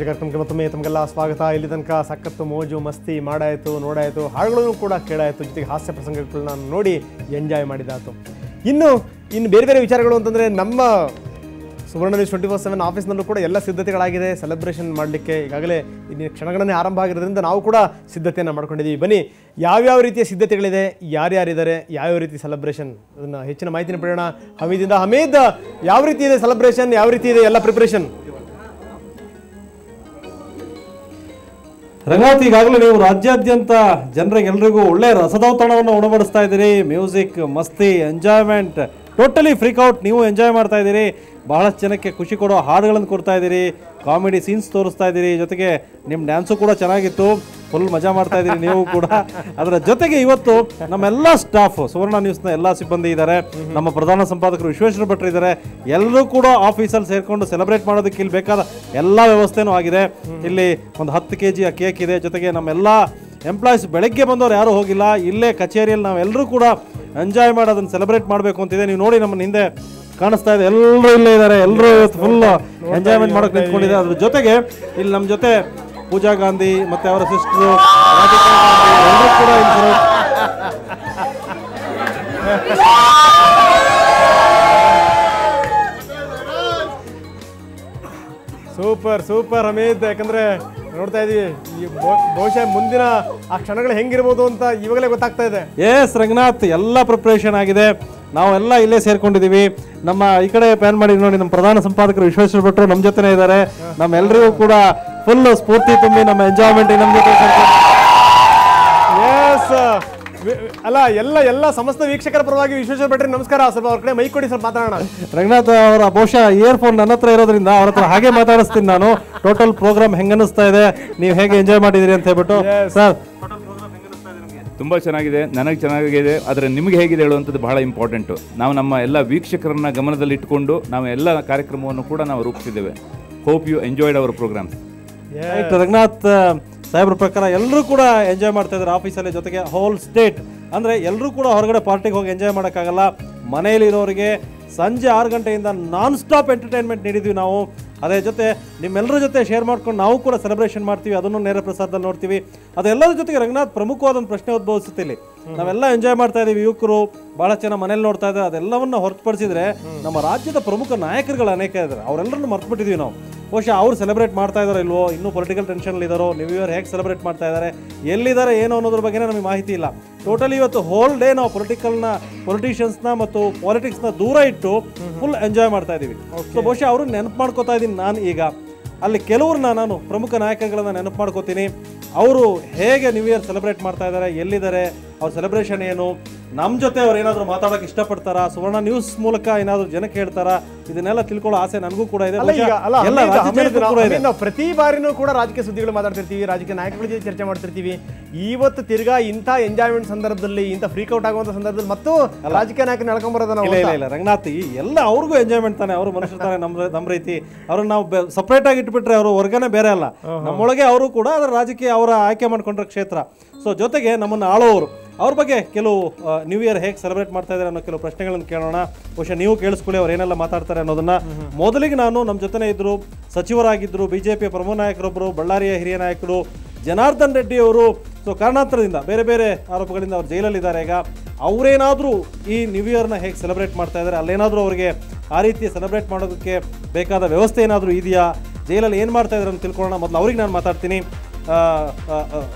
ಕಾರ್ಯಕ್ರಮಕ್ಕೆ ಮತ್ತೊಮ್ಮೆ ತಮಗೆಲ್ಲ ಸ್ವಾಗತ. ಇಲ್ಲಿ ತನಕ ಸಖತ್ತು ಮೋಜು ಮಸ್ತಿ ಮಾಡಾಯಿತು, ನೋಡಾಯಿತು, ಹಾಡುಗಳನ್ನು ಕೂಡ ಕೇಳಾಯಿತು, ಜೊತೆಗೆ ಹಾಸ್ಯ ಪ್ರಸಂಗಗಳನ್ನ ನೋಡಿ ಎಂಜಾಯ್ ಮಾಡಿದಾಯಿತು. ಇನ್ನು ಬೇರೆ ಬೇರೆ ವಿಚಾರಗಳು ಅಂತಂದರೆ ನಮ್ಮ ಸುವರ್ಣ ನ್ಯೂಸ್ 24/7 ಆಫೀಸ್ನಲ್ಲೂ ಕೂಡ ಎಲ್ಲ ಸಿದ್ಧತೆಗಳಾಗಿದೆ ಸೆಲೆಬ್ರೇಷನ್ ಮಾಡಲಿಕ್ಕೆ. ಈಗಾಗಲೇ ಇನ್ನು ಕ್ಷಣಗಣನೆ ಆರಂಭ ಆಗಿರೋದ್ರಿಂದ ನಾವು ಕೂಡ ಸಿದ್ಧತೆಯನ್ನು ಮಾಡ್ಕೊಂಡಿದ್ದೀವಿ. ಬನ್ನಿ, ಯಾವ್ಯಾವ ರೀತಿಯ ಸಿದ್ಧತೆಗಳಿದೆ, ಯಾರ್ಯಾರಿದ್ದಾರೆ, ಯಾವ್ಯಾವ ರೀತಿ ಸೆಲೆಬ್ರೇಷನ್, ಅದನ್ನು ಹೆಚ್ಚಿನ ಮಾಹಿತಿನ ಪಡೆಯೋಣ ಹಮೀದಿಂದ. ಹಮೀದ್, ಯಾವ ರೀತಿ ಇದೆ ಸೆಲೆಬ್ರೇಷನ್, ಯಾವ ರೀತಿ ಇದೆ ಎಲ್ಲ ಪ್ರಿಪ್ರೇಷನ್? ರಂಗನಾಥ್, ಈಗಾಗಲೇ ನೀವು ರಾಜ್ಯಾದ್ಯಂತ ಜನರಿಗೆ ಎಲ್ರಿಗೂ ಒಳ್ಳೆ ರಸದೌತಣವನ್ನು ಉಣಬಡಿಸ್ತಾ ಇದ್ದೀರಿ. ಮ್ಯೂಸಿಕ್, ಮಸ್ತಿ, ಎಂಜಾಯ್ಮೆಂಟ್, ಟೋಟಲಿ ಫ್ರೀಕ್ಔಟ್ ನೀವು ಎಂಜಾಯ್ ಮಾಡ್ತಾ ಇದ್ದೀರಿ. ಬಹಳಷ್ಟು ಜನಕ್ಕೆ ಖುಷಿ ಕೊಡೋ ಹಾಡುಗಳನ್ನು ಕೊಡ್ತಾ ಇದ್ದೀರಿ, ಕಾಮಿಡಿ ಸೀನ್ಸ್ ತೋರಿಸ್ತಾ ಇದ್ದೀರಿ, ಜೊತೆಗೆ ನಿಮ್ಮ ಡ್ಯಾನ್ಸು ಕೂಡ ಚೆನ್ನಾಗಿತ್ತು, ಫುಲ್ ಮಜಾ ಮಾಡ್ತಾ ಇದ್ದೀರಿ ನೀವು ಕೂಡ. ಅದರ ಜೊತೆಗೆ ಇವತ್ತು ನಮ್ಮೆಲ್ಲ ಸ್ಟಾಫ್, ಸುವರ್ಣ ನ್ಯೂಸ್ನ ಎಲ್ಲ ಸಿಬ್ಬಂದಿ ಇದ್ದಾರೆ, ನಮ್ಮ ಪ್ರಧಾನ ಸಂಪಾದಕರು ವಿಶ್ವೇಶ್ವರ ಭಟ್ರು ಇದ್ದಾರೆ, ಎಲ್ಲರೂ ಕೂಡ ಆಫೀಸಲ್ಲಿ ಸೇರಿಕೊಂಡು ಸೆಲೆಬ್ರೇಟ್ ಮಾಡೋದಕ್ಕೆ ಇಲ್ಲಿ ಬೇಕಾದ ಎಲ್ಲ ವ್ಯವಸ್ಥೆನೂ ಆಗಿದೆ. ಇಲ್ಲಿ ಒಂದು 10 kg ಕೇಕ್ ಇದೆ, ಜೊತೆಗೆ ನಮ್ಮೆಲ್ಲ ಎಂಪ್ಲಾಯೀಸ್ ಬೆಳಗ್ಗೆ ಬಂದವರು ಯಾರೂ ಹೋಗಿಲ್ಲ, ಇಲ್ಲೇ ಕಚೇರಿಯಲ್ಲಿ ನಾವೆಲ್ಲರೂ ಕೂಡ ಎಂಜಾಯ್ ಮಾಡಿ ಅದನ್ನು ಸೆಲೆಬ್ರೇಟ್ ಮಾಡಬೇಕು ಅಂತಿದೆ. ನೀವು ನೋಡಿ ನಮ್ಮ ಹಿಂದೆ ಕಾಣಿಸ್ತಾ ಇದೆ, ಎಲ್ಲರೂ ಇಲ್ಲೇ ಇದ್ದಾರೆ, ಎಲ್ಲರೂ ಇವತ್ತು ಫುಲ್ ಎಂಜಾಯ್ಮೆಂಟ್ ಮಾಡೋಕೆ ನಿಂತ್ಕೊಂಡಿದ್ದಾರೆ. ಅದ್ರ ಜೊತೆಗೆ ಇಲ್ಲಿ ನಮ್ಮ ಜೊತೆ ಪೂಜಾ ಗಾಂಧಿ ಮತ್ತೆ ಅವರ ಸಿಸ್ಟರು ರಾಧಿಕಾ ಗಾಂಧಿ ಎಲ್ಲರೂ ಕೂಡ ಇದ್ದಾರೆ. ಸೂಪರ್ ಸೂಪರ್ ಹಮೀದ್, ಯಾಕಂದ್ರೆ ನೋಡ್ತಾ ಇದೀವಿ ಈ ಬಹುಶಃ ಮುಂದಿನ ಆ ಕ್ಷಣಗಳು ಹೆಂಗಿರ್ಬೋದು ಅಂತ ಇವಾಗಲೇ ಗೊತ್ತಾಗ್ತಾ ಇದೆ. ಎಸ್ ರಂಗನಾಥ್, ಎಲ್ಲ ಪ್ರಿಪ್ರೇಷನ್ ಆಗಿದೆ, ನಾವೆಲ್ಲ ಇಲ್ಲೇ ಸೇರ್ಕೊಂಡಿದ್ದೀವಿ. ನಮ್ಮ ಈ ಕಡೆ ಪ್ಲಾನ್ ಮಾಡಿ ನೋಡಿ, ನಮ್ಮ ಪ್ರಧಾನ ಸಂಪಾದಕರು ವಿಶ್ವೇಶ್ವರ ಭಟ್ರು ನಮ್ಮ ಜೊತೆನೇ ಇದ್ದಾರೆ. ನಮ್ಮೆಲ್ಲರಿಗೂ ಕೂಡ ಫುಲ್ ಸ್ಫೂರ್ತಿ ತುಂಬಿ ನಮ್ಮ ಎಂಜಾಯ್ಮೆಂಟ್ ನಮ್ಮ ಜೊತೆ. ಎಸ್ ಅಲ್ಲ, ಎಲ್ಲ ಸಮಸ್ತ ವೀಕ್ಷಕರ ಪರವಾಗಿ ವಿಶ್ವೇಶ್ವರ ಭಟ್ರೆ ನಮಸ್ಕಾರ. ಸ್ವಲ್ಪ ಅವ್ರ ಕಡೆ ಮೈಕ್ ಕೊಡಿ, ಸ್ವಲ್ಪ ಮಾತಾಡೋಣ. ರಂಗನಾಥ್ ಅವರ ಬಹುಶಃ ಇಯರ್ಫೋನ್ ನನ್ನ ಹತ್ರ ಇರೋದ್ರಿಂದ ಅವ್ರ ಹತ್ರ ಹಾಗೆ ಮಾತಾಡಿಸ್ತೀನಿ ನಾನು. ಟೋಟಲ್ ಪ್ರೋಗ್ರಾಮ್ ಹೆಂಗ ಅನಿಸ್ತಾ ಇದೆ, ನೀವು ಹೇಗೆ ಎಂಜಾಯ್ ಮಾಡಿದಿರಿ ಅಂತ ಹೇಳ್ಬಿಟ್ಟು. ಸರ್, ತುಂಬ ಚೆನ್ನಾಗಿದೆ, ನನಗೆ ಚೆನ್ನಾಗಿದೆ, ಆದರೆ ನಿಮಗೆ ಹೇಗಿದೆ ಹೇಳುವಂಥದ್ದು ಬಹಳ ಇಂಪಾರ್ಟೆಂಟು. ನಾವು ನಮ್ಮ ಎಲ್ಲ ವೀಕ್ಷಕರನ್ನ ಗಮನದಲ್ಲಿಟ್ಟುಕೊಂಡು ನಾವು ಎಲ್ಲ ಕಾರ್ಯಕ್ರಮವನ್ನು ಕೂಡ ನಾವು ರೂಪಿಸಿದ್ದೇವೆ. Hope you enjoyed our programme. Ranganath ಸಾಹೇಬ್ರ ಪ್ರಕಾರ ಎಲ್ಲರೂ ಕೂಡ ಎಂಜಾಯ್ ಮಾಡ್ತಾ ಇದ್ದಾರೆ ಆಫೀಸಲ್ಲಿ, ಜೊತೆಗೆ ಹೋಲ್ ಸ್ಟೇಟ್. ಅಂದರೆ ಎಲ್ಲರೂ ಕೂಡ ಹೊರಗಡೆ ಪಾರ್ಟಿಗೆ ಹೋಗಿ ಎಂಜಾಯ್ ಮಾಡೋಕ್ಕಾಗಲ್ಲ. ಮನೆಯಲ್ಲಿರೋರಿಗೆ ಸಂಜೆ 6 ಗಂಟೆಯಿಂದ ನಾನ್ ಸ್ಟಾಪ್ ಎಂಟರ್ಟೈನ್ಮೆಂಟ್ ನೀಡಿದ್ವಿ ನಾವು. ಅದೇ ಜೊತೆ ನಿಮ್ಮೆಲ್ಲರ ಜೊತೆ ಶೇರ್ ಮಾಡ್ಕೊಂಡು ನಾವು ಕೂಡ ಸೆಲೆಬ್ರೇಷನ್ ಮಾಡ್ತೀವಿ, ಅದನ್ನು ನೇರ ಪ್ರಸಾದದಲ್ಲಿ ನೋಡ್ತೀವಿ. ಅದೆಲ್ಲರ ಜೊತೆಗೆ ರಂಗನಾಥ್ ಪ್ರಮುಖವಾದ ಒಂದು ಪ್ರಶ್ನೆ ಉದ್ಭವಿಸುತ್ತೆ ಇಲ್ಲಿ. ನಾವೆಲ್ಲ ಎಂಜಾಯ್ ಮಾಡ್ತಾ ಇದೀವಿ, ಯುವಕರು ಬಹಳ ಜನ ಮನೇಲಿ ನೋಡ್ತಾ ಇದ್ದಾರೆ. ಅದೆಲ್ಲವನ್ನ ಹೊರತುಪಡಿಸಿದ್ರೆ ನಮ್ಮ ರಾಜ್ಯದ ಪ್ರಮುಖ ನಾಯಕರುಗಳು ಅನೇಕ ಇದ್ದಾರೆ, ಅವರೆಲ್ಲರನ್ನು ಮರ್ತ್ಬಿಟ್ಟಿದೀವಿ ನಾವು. ಬಹುಶಃ ಅವ್ರು ಸೆಲೆಬ್ರೇಟ್ ಮಾಡ್ತಾ ಇದಾರೋ ಇಲ್ವೋ, ಇನ್ನೂ ಪೊಲಿಟಿಕಲ್ ಟೆನ್ಷನ್ ಇದ್ದಾರೋ, ನ್ಯೂ ಇಯರ್ ಹೇಗೆ ಸೆಲೆಬ್ರೇಟ್ ಮಾಡ್ತಾ ಇದ್ದಾರೆ, ಎಲ್ಲಿದ್ದಾರೆ ಏನು ಅನ್ನೋದ್ರ ಬಗ್ಗೆ ನಮಗೆ ಮಾಹಿತಿ ಇಲ್ಲ. ಟೋಟಲಿ ಇವತ್ತು ಹೋಲ್ ಡೇ ನಾವು ಪೊಲಿಟಿಷಿಯನ್ಸ್ನ ಮತ್ತು ಪಾಲಿಟಿಕ್ಸ್ನ ದೂರ ಇಟ್ಟು ಫುಲ್ ಎಂಜಾಯ್ ಮಾಡ್ತಾ ಇದ್ದೀವಿ. ಸೊ ಬಹುಶಃ ಅವರು ನೆನಪು ಮಾಡ್ಕೋತಾ ಇದ್ದೀನಿ ನಾನು. ಈಗ ಅಲ್ಲಿ ಕೆಲವ್ರನ್ನ ನಾನು ಪ್ರಮುಖ ನಾಯಕರುಗಳನ್ನ ನೆನಪು ಮಾಡ್ಕೋತೀನಿ. ಅವರು ಹೇಗೆ ನ್ಯೂ ಇಯರ್ ಸೆಲೆಬ್ರೇಟ್ ಮಾಡ್ತಾ ಇದ್ದಾರೆ, ಎಲ್ಲಿದ್ದಾರೆ, ಅವ್ರ ಸೆಲೆಬ್ರೇಷನ್ ಏನು, ನಮ್ಮ ಜೊತೆ ಅವ್ರು ಏನಾದರೂ ಮಾತಾಡೋಕೆ ಇಷ್ಟಪಡ್ತಾರಾ, ಸುವರ್ಣ ನ್ಯೂಸ್ ಮೂಲಕ ಏನಾದರೂ ಜನಕ್ಕೆ ಹೇಳ್ತಾರಾ, ಇದನ್ನೆಲ್ಲ ತಿಳ್ಕೊಳ್ಳೋ ಆಸೆ ನನಗೂ ಕೂಡ ಇದೆ. ನಾವು ಪ್ರತಿ ಬಾರಿನೂ ಕೂಡ ರಾಜಕೀಯ ಸುದ್ದಿಗಳು ಮಾತಾಡ್ತಿರ್ತೀವಿ, ರಾಜಕೀಯ ನಾಯಕಗಳ ಜೊತೆ ಚರ್ಚೆ ಮಾಡ್ತಿರ್ತೀವಿ. ಇವತ್ತು ತಿರ್ಗಾ ಇಂಥ ಎಂಜಾಯ್ಮೆಂಟ್ ಸಂದರ್ಭದಲ್ಲಿ, ಇಂಥ ಫ್ರೀಕ್ಔಟ್ ಆಗುವಂತ ಸಂದರ್ಭದಲ್ಲಿ ಮತ್ತು ರಾಜಕೀಯ ನಾಯಕನ ಹೇಳ್ಕೊಂಬರೋದನ್ನ ಇಲ್ಲ ರಂಗನಾಥ್, ಎಲ್ಲ ಅವ್ರಿಗೂ ಎಂಜಾಯ್ಮೆಂಟ್ ತಾನೆ, ಅವರು ಮನುಷ್ಯರು ತಾನೆ ನಮ್ಮ ರೀತಿ. ಅವ್ರನ್ನ ನಾವು ಸಪ್ರೇಟ್ ಆಗಿ ಇಟ್ಬಿಟ್ರೆ ಅವರು ವರ್ಗನೇ ಬೇರೆ ಅಲ್ಲ, ನಮ್ಮೊಳಗೆ ಅವರು ಕೂಡ ಅದರ ರಾಜಕೀಯ ಅವರ ಆಯ್ಕೆ ಮಾಡ್ಕೊಂಡ್ರೆ ಕ್ಷೇತ್ರ. ಸೊ ಜೊತೆಗೆ ನಮ್ಮನ್ನು ಆಳೋರು, ಅವ್ರ ಬಗ್ಗೆ ಕೆಲವು ನ್ಯೂ ಇಯರ್ ಹೇಗೆ ಸೆಲೆಬ್ರೇಟ್ ಮಾಡ್ತಾ ಇದ್ದಾರೆ ಅನ್ನೋ ಕೆಲವು ಪ್ರಶ್ನೆಗಳನ್ನು ಕೇಳೋಣ. ಬಹುಶಃ ನೀವು ಕೇಳಿಸ್ಕೊಳ್ಳಿ ಅವ್ರು ಏನೆಲ್ಲ ಮಾತಾಡ್ತಾರೆ ಅನ್ನೋದನ್ನ. ಮೊದಲಿಗೆ ನಾನು ನಮ್ಮ ಜೊತೆನೇ ಇದ್ರು, ಸಚಿವರಾಗಿದ್ದರು, ಬಿಜೆಪಿಯ ಪ್ರಮುಖ ನಾಯಕರೊಬ್ಬರು, ಬಳ್ಳಾರಿಯ ಹಿರಿಯ ನಾಯಕರು ಜನಾರ್ದನ್ ರೆಡ್ಡಿ ಅವರು. ಸೊ ಕಾರಣಾಂತರದಿಂದ ಬೇರೆ ಬೇರೆ ಆರೋಪಗಳಿಂದ ಅವ್ರು ಜೈಲಲ್ಲಿದ್ದಾರೆ. ಈಗ ಅವರೇನಾದರೂ ಈ ನ್ಯೂ ಇಯರ್ನ ಹೇಗೆ ಸೆಲೆಬ್ರೇಟ್ ಮಾಡ್ತಾ ಇದ್ದಾರೆ, ಅಲ್ಲೇನಾದರೂ ಅವರಿಗೆ ಆ ರೀತಿ ಸೆಲೆಬ್ರೇಟ್ ಮಾಡೋದಕ್ಕೆ ಬೇಕಾದ ವ್ಯವಸ್ಥೆ ಏನಾದರೂ ಇದೆಯಾ, ಜೈಲಲ್ಲಿ ಏನು ಮಾಡ್ತಾ ಇದ್ದಾರೆ ಅಂತ ತಿಳ್ಕೊಳ್ಳೋಣ. ಮೊದಲು ಅವ್ರಿಗೆ ನಾನು ಮಾತಾಡ್ತೀನಿ.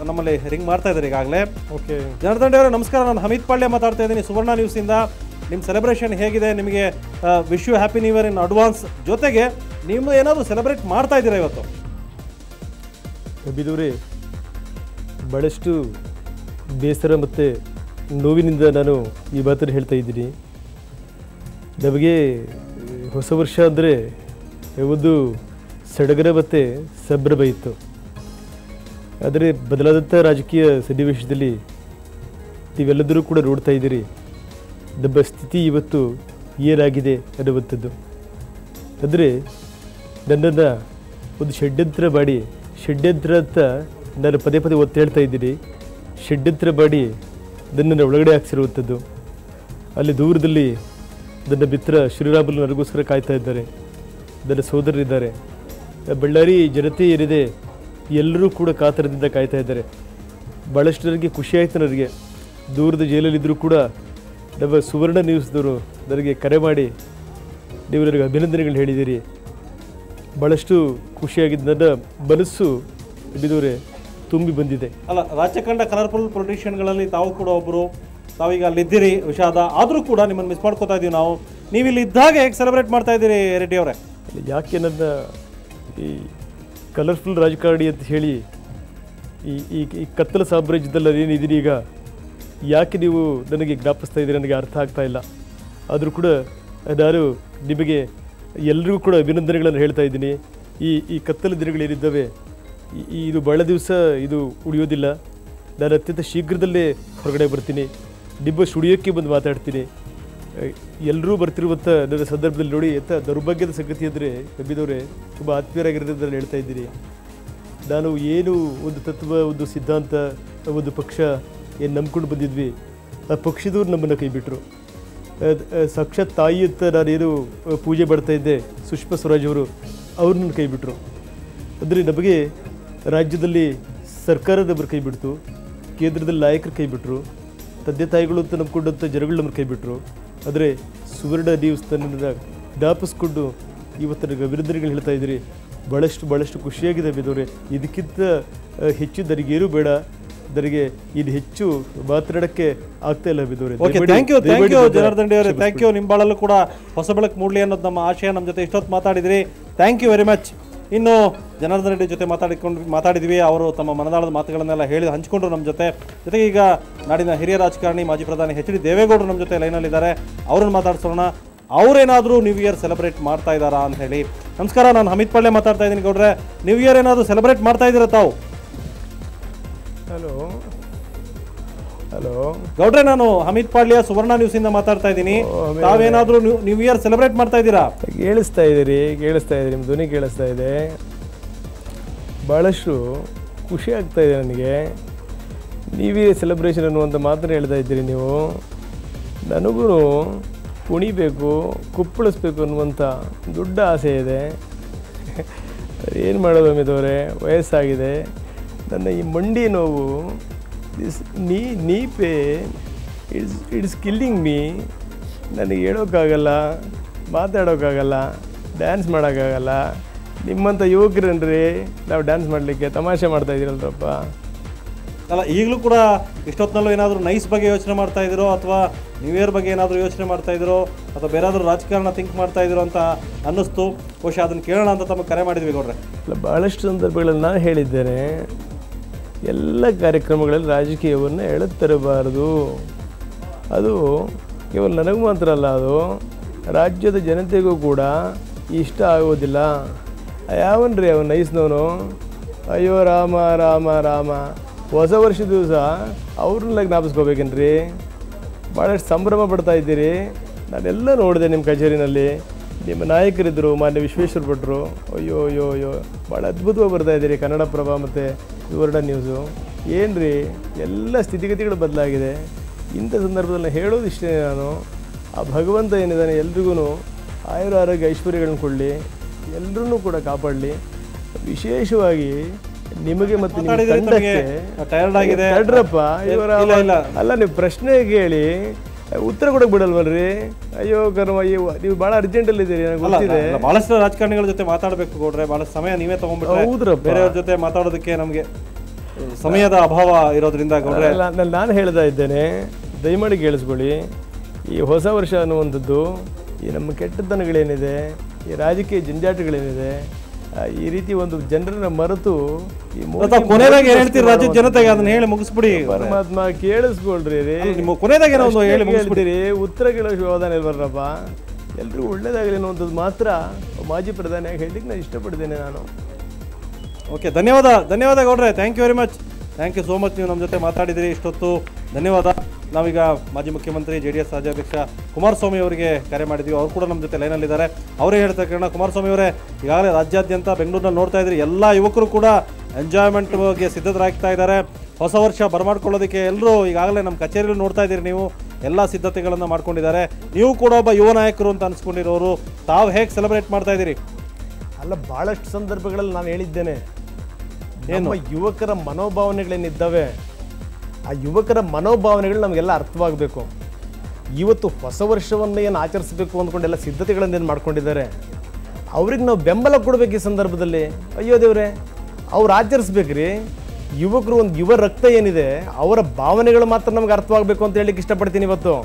ನಮ್ಮಲ್ಲಿ ರಿಂಗ್ ಮಾಡ್ತಾ ಇದ್ದಾರೆ ಈಗಾಗಲೇ. ಓಕೆ, ಜನಾರ್ದನ್ ಅವರೇ ನಮಸ್ಕಾರ, ನಾನು ಹಮೀದ್ ಪಾಳ್ಯ ಮಾತಾಡ್ತಾ ಇದ್ದೀನಿ ಸುವರ್ಣ ನ್ಯೂಸಿಂದ. ನಿಮ್ಮ ಸೆಲೆಬ್ರೇಷನ್ ಹೇಗಿದೆ, ನಿಮಗೆ wish you happy new year in advance. ಜೊತೆಗೆ ನೀವು ಏನಾದರೂ ಸೆಲೆಬ್ರೇಟ್ ಮಾಡ್ತಾ ಇದ್ದೀರಾ ಇವತ್ತು? ಬಿದೂರಿ, ಬಹಳಷ್ಟು ಬೇಸರ ಮತ್ತು ನೋವಿನಿಂದ ನಾನು ಈ ಮಾತನ್ನು ಹೇಳ್ತಾ ಇದ್ದೀನಿ. ನಮಗೆ ಹೊಸ ವರ್ಷ ಅಂದರೆ ಒಂದು ಸಡಗರ ಮತ್ತು ಸಂಭ್ರಮ ಇತ್ತು. ಆದರೆ ಬದಲಾದಂಥ ರಾಜಕೀಯ ಸನ್ನಿವೇಶದಲ್ಲಿ ನೀವೆಲ್ಲದರೂ ಕೂಡ ನೋಡ್ತಾ ಇದ್ದೀರಿ ನಮ್ಮ ಸ್ಥಿತಿ ಇವತ್ತು ಏನಾಗಿದೆ ಅನ್ನುವಂಥದ್ದು. ಅಂದರೆ ನನ್ನನ್ನು ಒಂದು ಷಡ್ಯಂತ್ರ ಅಂತ ನಾನು ಪದೇ ಒತ್ತು ಹೇಳ್ತಾ ಇದ್ದೀನಿ. ಷಡ್ಯಂತ್ರ ಮಾಡಿ ನನ್ನನ್ನು ಒಳಗಡೆ ಹಾಕ್ಸಿರುವಂಥದ್ದು. ಅಲ್ಲಿ ದೂರದಲ್ಲಿ ನನ್ನ ಮಿತ್ರ ಶ್ರೀರಾಮುಲು ನನಗೋಸ್ಕರ ಕಾಯ್ತಾ ಇದ್ದಾರೆ, ನನ್ನ ಸೋದರರಿದ್ದಾರೆ. ಬಳ್ಳಾರಿ ಜನತೆ ಏನಿದೆ ಎಲ್ಲರೂ ಕೂಡ ಕಾತರದಿಂದ ಕಾಯ್ತಾ ಇದ್ದಾರೆ. ಭಾಳಷ್ಟರಿಗೆ ಖುಷಿ ಆಯಿತು ನನಗೆ. ದೂರದ ಜೈಲಲ್ಲಿದ್ದರೂ ಕೂಡ ನಮ್ಮ ಸುವರ್ಣ ನ್ಯೂಸ್ದವರು ನನಗೆ ಕರೆ ಮಾಡಿ ನೀವು ನನಗೆ ಅಭಿನಂದನೆಗಳು ಹೇಳಿದ್ದೀರಿ. ಭಾಳಷ್ಟು ಖುಷಿಯಾಗಿದ್ದು ನನ್ನ ಮನಸ್ಸು ಬಿದೂರೆ ತುಂಬಿ ಬಂದಿದೆ. ಅಲ್ಲ, ರಾಜ್ಯ ಕಂಡ ಕಲರ್ಫುಲ್ ಪೊಲಿಟಿಷಿಯನ್ಗಳಲ್ಲಿ ತಾವು ಕೂಡ ಒಬ್ಬರು. ತಾವೀಗ ಅಲ್ಲಿದ್ದೀರಿ ವಿಷಾದ, ಆದರೂ ಕೂಡ ನಿಮ್ಮನ್ನು ಮಿಸ್ ಮಾಡ್ಕೋತಾ ಇದ್ದೀವಿ ನಾವು. ನೀವು ಇಲ್ಲಿ ಇದ್ದಾಗ ಹೇಗೆ ಸೆಲೆಬ್ರೇಟ್ ಮಾಡ್ತಾ ಇದ್ದೀರಿ ರೆಡ್ಡಿ ಅವರೇ? ಯಾಕೆ ನನ್ನ ಈ ಕಲರ್ಫುಲ್ ರಾಜಕಾರಣಿ ಅಂತ ಹೇಳಿ ಈ ಕತ್ತಲ ಸಾಮ್ರಾಜ್ಯದಲ್ಲಿ ಏನಿದ್ದೀರಿ ಈಗ, ಯಾಕೆ ನೀವು ನನಗೆ ಜ್ಞಾಪಿಸ್ತಾ ಇದ್ದೀರಿ ನನಗೆ ಅರ್ಥ ಆಗ್ತಾ ಇಲ್ಲ. ಆದರೂ ಕೂಡ ನಾನು ನಿಮಗೆ ಎಲ್ರಿಗೂ ಕೂಡ ಅಭಿನಂದನೆಗಳನ್ನು ಹೇಳ್ತಾ ಇದ್ದೀನಿ. ಈ ಕತ್ತಲ ದಿನಗಳೇನಿದ್ದಾವೆ ಇದು ಭಾಳ ದಿವಸ ಇದು ಉಳಿಯೋದಿಲ್ಲ. ನಾನು ಅತ್ಯಂತ ಶೀಘ್ರದಲ್ಲೇ ಹೊರಗಡೆ ಬರ್ತೀನಿ, ನಿಮ್ಮ ಸ್ಟುಡಿಯೋಕ್ಕೆ ಬಂದು ಮಾತಾಡ್ತೀನಿ. ಎಲ್ಲರೂ ಬರ್ತಿರುವಂಥ ನನ್ನ ಸಂದರ್ಭದಲ್ಲಿ ನೋಡಿ ಎಂಥ ದೌರ್ಭಾಗ್ಯದ ಸಂಗತಿ ಅಂದರೆ ನಂಬಿದವರೇ, ತುಂಬ ಆತ್ಮೀಯರಾಗಿರೋದ್ರಲ್ಲಿ ಹೇಳ್ತಾ ಇದ್ದೀನಿ. ನಾನು ಏನು ಒಂದು ತತ್ವ, ಒಂದು ಸಿದ್ಧಾಂತ, ಒಂದು ಪಕ್ಷ ಏನು ನಂಬ್ಕೊಂಡು ಬಂದಿದ್ವಿ, ಆ ಪಕ್ಷದವ್ರು ನಮ್ಮನ್ನು ಕೈಬಿಟ್ರು. ಸಾಕ್ಷಾತ್ ತಾಯಿ ಅಂತ ನಾನೇನು ಪೂಜೆ ಮಾಡ್ತಾ ಇದ್ದೆ ಸುಷ್ಮಾ ಸ್ವರಾಜ್ ಅವರು, ಅವ್ರನ್ನ ಕೈಬಿಟ್ರು. ಅಂದರೆ ನಮಗೆ ರಾಜ್ಯದಲ್ಲಿ ಸರ್ಕಾರ ನಮ್ಮನ್ನು ಕೈಬಿಡ್ತು, ಕೇಂದ್ರದಲ್ಲಿ ನಾಯಕರು ಕೈಬಿಟ್ರು, ತಂದೆ ತಾಯಿಗಳು ಅಂತ ನಂಬ್ಕೊಂಡಂಥ ಜನಗಳು ನಮ್ಮನ್ನು ಕೈಬಿಟ್ರು. ಆದರೆ ಸುವರ್ಣ ನ್ಯೂಸ್ ತನ್ನನ್ನು ಜ್ಞಾಪಿಸ್ಕೊಂಡು ಇವತ್ತು ನನಗೆ ಅಭಿನಂದನೆಗಳು ಹೇಳ್ತಾ ಇದ್ದೀರಿ. ಭಾಳಷ್ಟು ಖುಷಿಯಾಗಿದೆ ಬಿದ್ದವ್ರೆ. ಇದಕ್ಕಿಂತ ಹೆಚ್ಚು ನನಗೇನು ಬೇಡ, ನನಗೆ ಇದು ಹೆಚ್ಚು ಮಾತನಾಡೋಕ್ಕೆ ಆಗ್ತಾ ಇಲ್ಲ ಬಿದ್ದವ್ರೆ. ಥ್ಯಾಂಕ್ ಯು ಜನಾರ್ದನ್ ಅವರೇ, ಥ್ಯಾಂಕ್ ಯು. ನಿಮ್ಮ ಬಾಳಲ್ಲೂ ಕೂಡ ಹೊಸ ಬೆಳಕು ಮೂಡಲಿ ಅನ್ನೋದು ನಮ್ಮ ಆಶಯ. ನಮ್ಮ ಜೊತೆ ಇಷ್ಟೊತ್ತು ಮಾತಾಡಿದ್ರಿ, ಥ್ಯಾಂಕ್ ಯು ವೆರಿ ಮಚ್. ಇನ್ನು ಜನಾರ್ದನ್ ರೆಡ್ಡಿ ಜೊತೆ ಮಾತಾಡಿದ್ವಿ. ಅವರು ತಮ್ಮ ಮನದಾಳದ ಮಾತುಗಳನ್ನೆಲ್ಲ ಹಂಚಿಕೊಂಡ್ರು ನಮ್ಮ ಜೊತೆಗೆ ಈಗ ನಾಡಿನ ಹಿರಿಯ ರಾಜಕಾರಣಿ ಮಾಜಿ ಪ್ರಧಾನಿ ಎಚ್ ಡಿ ದೇವೇಗೌಡರು ನಮ್ಮ ಜೊತೆ ಲೈನಲ್ಲಿದ್ದಾರೆ. ಅವ್ರನ್ನ ಮಾತಾಡ್ಸೋಣ. ಅವರೇನಾದರೂ ನ್ಯೂ ಇಯರ್ ಸೆಲೆಬ್ರೇಟ್ ಮಾಡ್ತಾ ಇದ್ದಾರಾ ಅಂತ ಹೇಳಿ. ನಮಸ್ಕಾರ, ನಾನು ಹಮಿತ್ ಪಾಳ್ಯ ಮಾತಾಡ್ತಾ ಇದ್ದೀನಿ. ಗೌಡ್ರೆ, ನ್ಯೂ ಇಯರ್ ಏನಾದರೂ ಸೆಲೆಬ್ರೇಟ್ ಮಾಡ್ತಾ ಇದ್ದೀರಾ ತಾವು? ಹಲೋ ಗೌಡ್ರೆ, ನಾನು ಹಮಿತ್ ಪಾಳ್ಯ ಸುವರ್ಣ ನ್ಯೂಸ್ ಇಂದ ಮಾತಾಡ್ತಾ ಇದ್ದೀನಿ. ತಾವೇನಾದ್ರೂ ನ್ಯೂ ಇಯರ್ ಸೆಲೆಬ್ರೇಟ್ ಮಾಡ್ತಾ ಇದ್ದೀರಾ? ಕೇಳಿಸ್ತಾ ಇದ್ದೀರಿ, ನಿಮ್ಮ ಧ್ವನಿ ಕೇಳಿಸ್ತಾ ಇದೆ. ಭಾಳಷ್ಟು ಖುಷಿ ಆಗ್ತಾ ಇದೆ ನನಗೆ. ನ್ಯೂ ಇಯರ್ ಸೆಲೆಬ್ರೇಷನ್ ಅನ್ನುವಂಥ ಮಾತನ್ನು ಹೇಳ್ತಾ ಇದ್ದೀರಿ ನೀವು. ನನಗೂ ಕುಣಿಬೇಕು, ಕುಪ್ಪಳಿಸ್ಬೇಕು ಅನ್ನುವಂಥ ದೊಡ್ಡ ಆಸೆ ಇದೆ. ಏನು ಮಾಡೋದು ಅಮಿತವರೇ, ವಯಸ್ಸಾಗಿದೆ. ನನ್ನ ಈ ಮಂಡಿ ನೋವು, ನೀ ಪೇನ್, ಇಟ್ಸ್ ಕಿಲ್ಲಿಂಗ್ ಮೀ. ನನಗೆ ಹೇಳೋಕ್ಕಾಗಲ್ಲ, ಮಾತಾಡೋಕ್ಕಾಗಲ್ಲ, ಡ್ಯಾನ್ಸ್ ಮಾಡೋಕ್ಕಾಗಲ್ಲ. ನಿಮ್ಮಂಥ ಯುವಕರನ್ರಿ ನಾವು ಡ್ಯಾನ್ಸ್ ಮಾಡಲಿಕ್ಕೆ ತಮಾಷೆ ಮಾಡ್ತಾ ಇದ್ದೀರಲ್ರಪ್ಪ. ಅಲ್ಲ, ಈಗಲೂ ಕೂಡ ಇಷ್ಟೊತ್ತಿನಲ್ಲೂ ಏನಾದರೂ ನೈಸ್ ಬಗ್ಗೆ ಯೋಚನೆ ಮಾಡ್ತಾ ಇದ್ದೀರೋ, ಅಥವಾ ನ್ಯೂ ಇಯರ್ ಬಗ್ಗೆ ಏನಾದರೂ ಯೋಚನೆ ಮಾಡ್ತಾ ಇದ್ದೀರೋ, ಅಥವಾ ಬೇರಾದರೂ ರಾಜಕಾರಣ ಥಿಂಕ್ ಮಾಡ್ತಾ ಇದ್ದೀರೋ ಅಂತ ಅನ್ನಿಸ್ತು. ಬಹುಶಃ ಅದನ್ನು ಕೇಳೋಣ ಅಂತ ತಮಗೆ ಕರೆ ಮಾಡಿದ್ವಿ ಗೌಡ್ರೆ. ಇಲ್ಲ, ಭಾಳಷ್ಟು ಸಂದರ್ಭಗಳಲ್ಲಿ ನಾನು ಹೇಳಿದ್ದೇನೆ, ಎಲ್ಲ ಕಾರ್ಯಕ್ರಮಗಳಲ್ಲಿ ರಾಜಕೀಯವನ್ನು ಎಳೆತರಬಾರದು. ಅದು ಕೇವಲ ನನಗೂ ಮಾತ್ರ ಅಲ್ಲ, ಅದು ರಾಜ್ಯದ ಜನತೆಗೂ ಕೂಡ ಇಷ್ಟ ಆಗೋದಿಲ್ಲ. ಯಾವನ್ರಿ ಅವನು ನೈಸ್ನವನು? ಅಯ್ಯೋ ರಾಮ ರಾಮ ರಾಮ, ಹೊಸ ವರ್ಷ ದಿವಸ ಅವ್ರನ್ನೆಲ್ಲ ಜ್ಞಾಪಿಸ್ಕೋಬೇಕೇನ್ರಿ? ಭಾಳಷ್ಟು ಸಂಭ್ರಮ ಪಡ್ತಾ ಇದ್ದೀರಿ. ನಾನೆಲ್ಲ ನೋಡಿದೆ ನಿಮ್ಮ ಕಚೇರಿನಲ್ಲಿ. ನಿಮ್ಮ ನಾಯಕರಿದ್ದರು, ಮಾನ್ಯ ವಿಶ್ವೇಶ್ವರ ಭಟ್ರು. ಅಯ್ಯೋ ಅಯ್ಯೋ ಅಯ್ಯೋ, ಭಾಳ ಅದ್ಭುತವಾಗಿ ಬರ್ತಾ ಇದ್ದೀರಿ. ಕನ್ನಡಪ್ರಭ ಮತ್ತು ಸುವರ್ಣ ನ್ಯೂಸು. ಏನು ರೀ, ಎಲ್ಲ ಸ್ಥಿತಿಗತಿಗಳು ಬದಲಾಗಿದೆ. ಇಂಥ ಸಂದರ್ಭದಲ್ಲಿ ಹೇಳೋದು ಇಷ್ಟೇ, ನಾನು ಆ ಭಗವಂತ ಏನಿದ್ದಾನೆ ಎಲ್ರಿಗೂ ಆಯುರ ಆರೋಗ್ಯ ಐಶ್ವರ್ಯಗಳನ್ನ ಕೊಡಲಿ, ಎಲ್ಲರೂ ಕೂಡ ಕಾಪಾಡಲಿ. ವಿಶೇಷವಾಗಿ ನಿಮಗೆ ಮತ್ತು ನಿಮ್ಮ ತಂಡಕ್ಕೆ ಟಯರ್ಡ್ ಆಗಿದೆ ತಡ್ರಪ್ಪ. ಅಲ್ಲ, ನೀವು ಪ್ರಶ್ನೆ ಕೇಳಿ ಉತ್ತರ ಕೊಡಕ್ಕೆ ಬಿಡಲ್ವಲ್ರಿ? ಅಯ್ಯೋ ಕರ್ಮ, ಅಯ್ಯೋ ನೀವು ಭಾಳ ಅರ್ಜೆಂಟಲ್ಲಿದ್ದೀರಿ, ನನಗೆ ಗೊತ್ತಿದೆ. ಭಾಳಷ್ಟು ರಾಜಕಾರಣಿಗಳ ಜೊತೆ ಮಾತಾಡಬೇಕು ಗೌಡ್ರೆ, ಭಾಳಷ್ಟು ಸಮಯ ನೀವೇ ತೊಗೊಂಡ್ಬಿಟ್ರೆ. ಹೌದ್ರಪ್ಪ, ಬೇರೆಯವ್ರ ಜೊತೆ ಮಾತಾಡೋದಕ್ಕೆ ನಮಗೆ ಸಮಯದ ಅಭಾವ ಇರೋದ್ರಿಂದ ಗೌಡ್ರೆ. ನಾನು ಹೇಳ್ತಾ ಇದ್ದೇನೆ, ದಯಮಾಡಿ ಕೇಳಿಸ್ಕೊಳ್ಳಿ. ಈ ಹೊಸ ವರ್ಷ ಅನ್ನುವಂಥದ್ದು ಈ ನಮ್ಮ ಕೆಟ್ಟತನಗಳೇನಿದೆ, ಈ ರಾಜಕೀಯ ಜಂಜಾಟಗಳೇನಿದೆ, ಈ ರೀತಿ ಒಂದು ಜನರನ್ನ ಮರೆತು ಕೊನೆದಾಗ ಏನ್ ಹೇಳ್ತೀರಿ ರಾಜ್ಯದ ಜನತೆಗೆ? ಅದನ್ನ ಹೇಳಿ ಮುಗಿಸ್ಬಿಡಿ. ಪರಮಾತ್ಮ ಕೇಳಿಸ್ಕೊಳ್ರಿ. ನಿಮ್ಮ ಕೊನೆದಾಗ ಏನೋ ಒಂದು ಹೇಳಿ ಮುಗಿಸ್ಬಿಡಿರಿ. ಉತ್ತರ ಕೇಳೋ ಯೋಧನ ಇಲ್ವರಪ್ಪ. ಎಲ್ರಿಗೂ ಒಳ್ಳೇದಾಗಲಿ ಅನ್ನುವಂಥದ್ದು ಮಾತ್ರ ಮಾಜಿ ಪ್ರಧಾನಿಯಾಗಿ ಹೇಳಲಿಕ್ಕೆ ನಾನು ಇಷ್ಟಪಡ್ತೇನೆ ನಾನು. ಓಕೆ, ಧನ್ಯವಾದ ಗೌಡ್ರೆ. Thank you very much. Thank you so much. ನೀವು ನಮ್ಮ ಜೊತೆ ಮಾತಾಡಿದಿರಿ ಇಷ್ಟೊತ್ತು, ಧನ್ಯವಾದ. ನಾವೀಗ ಮಾಜಿ ಮುಖ್ಯಮಂತ್ರಿ JDS ರಾಜ್ಯಾಧ್ಯಕ್ಷ ಕುಮಾರಸ್ವಾಮಿ ಅವರಿಗೆ ಕರೆ ಮಾಡಿದ್ವಿ. ಅವರು ಕೂಡ ನಮ್ಮ ಜೊತೆ ಲೈನಲ್ಲಿದ್ದಾರೆ. ಅವರೇ ಹೇಳ್ತಾ ಕಾರಣ, ಕುಮಾರಸ್ವಾಮಿ ಅವರೇ, ಈಗಾಗಲೇ ರಾಜ್ಯಾದ್ಯಂತ ಬೆಂಗಳೂರಿನಲ್ಲಿ ನೋಡ್ತಾ ಇದ್ರಿ, ಎಲ್ಲ ಯುವಕರು ಕೂಡ ಎಂಜಾಯ್ಮೆಂಟ್ ಬಗ್ಗೆ ಸಿದ್ಧರಾಗ್ತಾ ಇದ್ದಾರೆ. ಹೊಸ ವರ್ಷ ಬರಮಾಡ್ಕೊಳ್ಳೋದಕ್ಕೆ ಎಲ್ಲರೂ ಈಗಾಗಲೇ ನಮ್ಮ ಕಚೇರಿಯಲ್ಲಿ ನೋಡ್ತಾ ಇದ್ದೀರಿ ನೀವು, ಎಲ್ಲ ಸಿದ್ಧತೆಗಳನ್ನು ಮಾಡ್ಕೊಂಡಿದ್ದಾರೆ. ನೀವು ಕೂಡ ಒಬ್ಬ ಯುವ ನಾಯಕರು ಅಂತ ಅನಿಸ್ಕೊಂಡಿರೋರು, ತಾವು ಹೇಗೆ ಸೆಲೆಬ್ರೇಟ್ ಮಾಡ್ತಾ ಇದ್ದೀರಿ? ಅಲ್ಲ, ಬಹಳಷ್ಟು ಸಂದರ್ಭಗಳಲ್ಲಿ ನಾನು ಹೇಳಿದ್ದೇನೆ, ನಮ್ಮ ಯುವಕರ ಮನೋಭಾವನೆಗಳೇನಿದ್ದಾವೆ ಆ ಯುವಕರ ಮನೋಭಾವನೆಗಳು ನಮಗೆಲ್ಲ ಅರ್ಥವಾಗಬೇಕು. ಇವತ್ತು ಹೊಸ ವರ್ಷವನ್ನು ಏನು ಆಚರಿಸಬೇಕು ಅಂದ್ಕೊಂಡೆಲ್ಲ ಸಿದ್ಧತೆಗಳನ್ನೇನು ಮಾಡ್ಕೊಂಡಿದ್ದಾರೆ, ಅವ್ರಿಗೆ ನಾವು ಬೆಂಬಲ ಕೊಡಬೇಕು ಈ ಸಂದರ್ಭದಲ್ಲಿ. ಅಯ್ಯೋ ದೇವ್ರೆ, ಅವ್ರು ಆಚರಿಸ್ಬೇಕ್ರಿ. ಯುವಕರು, ಒಂದು ಯುವ ರಕ್ತ ಏನಿದೆ ಅವರ ಭಾವನೆಗಳು ಮಾತ್ರ ನಮ್ಗೆ ಅರ್ಥವಾಗಬೇಕು ಅಂತ ಹೇಳಿಕ್ಕೆ ಇಷ್ಟಪಡ್ತೀನಿ. ಇವತ್ತು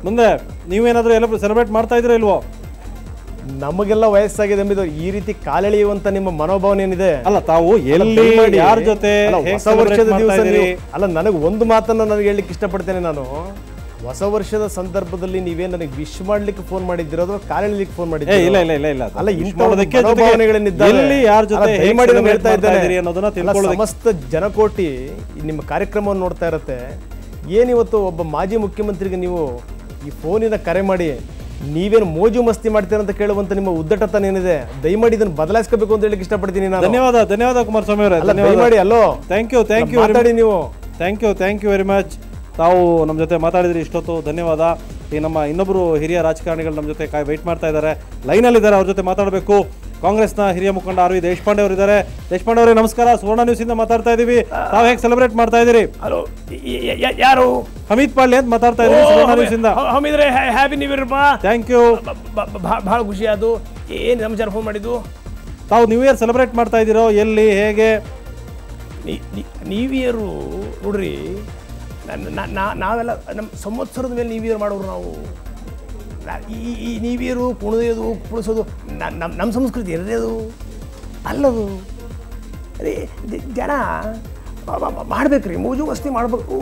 ಮುಂದೆ ನೀವೇನಾದರೂ ಎಲ್ಲ ಸೆಲೆಬ್ರೇಟ್ ಮಾಡ್ತಾ ಇದ್ದೀರಾ ಇಲ್ವೋ? ನಮಗೆಲ್ಲ ವಯಸ್ಸಾಗಿದೆ ಎಂಬುದು ಈ ರೀತಿ ಕಾಲೆಳೆಯುವಂತ ನಿಮ್ಮ ಮನೋಭಾವನೆ ಏನಿದೆ, ಅಲ್ಲ ತಾವು ಎಲ್ಲಿ ಯಾರ ಜೊತೆ ಹೊಸ ವರ್ಷದ ದಿವಸ ಅಲ್ಲ, ನನಗೆ ಒಂದು ಮಾತನ್ನು ನನಗೆ ಹೇಳಲಿಕ್ಕೆ ಇಷ್ಟಪಡ್ತೇನೆ. ನಾನು ಹೊಸ ವರ್ಷದ ಸಂದರ್ಭದಲ್ಲಿ ನೀವೇನು ನನಗೆ ವಿಶ್ ಮಾಡ್ಲಿಕ್ಕೆ ಫೋನ್ ಮಾಡಿದ್ದೀರೋ ಅಥವಾ ಕಾಲೆಳಿಲಿಕ್ಕೆ ಫೋನ್ ಮಾಡಿದ್ದೀರೋ? ಇಲ್ಲ ಇಲ್ಲ ಇಲ್ಲ ಇಲ್ಲ, ಅಲ್ಲ, ಇಂಥವನ್ನೇನಿದ್ದಾರೆ ಯಾರ ಜೊತೆ ದಯಮಾಡಿ ನಾನು ಹೇಳ್ತಾ ಇದ್ದೇನೆ. ಅನ್ನೋದನ್ನ ಸಮಸ್ತ ಜನಕೋಟಿ ನಿಮ್ಮ ಕಾರ್ಯಕ್ರಮವನ್ನು ನೋಡ್ತಾ ಇರತ್ತೆ. ಏನಿವತ್ತು ಒಬ್ಬ ಮಾಜಿ ಮುಖ್ಯಮಂತ್ರಿಗೆ ನೀವು ಈ ಫೋನಿನ ಕರೆ ಮಾಡಿ ನೀವೇನು ಮೋಜು ಮಸ್ತಿ ಮಾಡ್ತೀರ ಅಂತ ಕೇಳುವಂತ ನಿಮ್ಮ ಉದ್ದಟತನ ಏನಿದೆ, ದಯಮಾಡಿ ಇದನ್ನು ಬದಲಾಯಿಸಬೇಕು ಅಂತ ಹೇಳಿಕ್ಕೆ ಇಷ್ಟಪಡ್ತೀನಿ ನಾನು. ಧನ್ಯವಾದ ಕುಮಾರಸ್ವಾಮಿ ಅವರೇ, ದಯಮಾಡಿ. ಅಲ್ಲೋ, ಥ್ಯಾಂಕ್ ಯು ಮಾತಾಡಿ ನೀವು. Thank you very much. ತಾವು ನಮ್ಮ ಜೊತೆ ಮಾತಾಡಿದ್ರಿ ಇಷ್ಟೊತ್ತು, ಧನ್ಯವಾದ. ಈ ನಮ್ಮ ಇನ್ನೊಬ್ಬರು ಹಿರಿಯ ರಾಜಕಾರಣಿಗಳು ನಮ್ಮ ಜೊತೆ ವೆಯ್ಟ್ ಮಾಡ್ತಾ ಇದ್ದಾರೆ, ಲೈನಲ್ಲಿದ್ದಾರೆ, ಅವ್ರ ಜೊತೆ ಮಾತಾಡಬೇಕು. ಕಾಂಗ್ರೆಸ್ನ ಹಿರಿಯ ಮುಖಂಡ ಆರ್ ವಿ ದೇಶಪಾಂಡೆ ಅವರು ಇದ್ದಾರೆ. ದೇಶಪಾಂಡೆ ಅವರೇ ನಮಸ್ಕಾರ, ಸುವರ್ಣ ನ್ಯೂಸ್ ಇಂದ ಮಾತಾಡ್ತಾ ಇದೀವಿ. ತಾವು ಹೇಗೆ ಸೆಲೆಬ್ರೇಟ್ ಮಾಡ್ತಾ ಇದ್ದೀರಿ? ಹಲೋ, ಯಾರು? ಹಮೀದ್ ಪಾಳ್ಯ ಅಂತ ಮಾತಾಡ್ತಾ ಇದ್ದೀವಿ ಸುವರ್ಣ ನ್ಯೂಸ್ ಇಂದ. ಹಮೀದ್ರೆ, happy new year. Thank you. ಭಾಳ ಖುಷಿ ಆಯ್ತು. ಏನು ನಮಸ್ಕಾರ ಫೋನ್ ಮಾಡಿದ್ದು? ತಾವು ನ್ಯೂ ಇಯರ್ ಸೆಲೆಬ್ರೇಟ್ ಮಾಡ್ತಾ ಇದ್ದೀರೋ, ಎಲ್ಲಿ, ಹೇಗೆ? ನ್ಯೂ ಇಯರು ನೋಡ್ರಿ, ನಾವೆಲ್ಲ ನಮ್ಮ ಸಂವತ್ಸರದ ಮೇಲೆ ನ್ಯೂ ಇಯರ್ ಮಾಡೋರು ನಾವು. ಈ ನ್ಯೂ ಇಯರು ಕುಣಿಯೋದು ಕುಣಿಸೋದು ನಮ್ಮ ಸಂಸ್ಕೃತಿ ಇರದೇ ಅದು ಅಲ್ಲದು. ಅದೇ ಜನ ಮಾಡ್ಬೇಕ್ರಿ, ಮೋಜು ಮಸ್ತಿ ಮಾಡ್ಬೇಕು,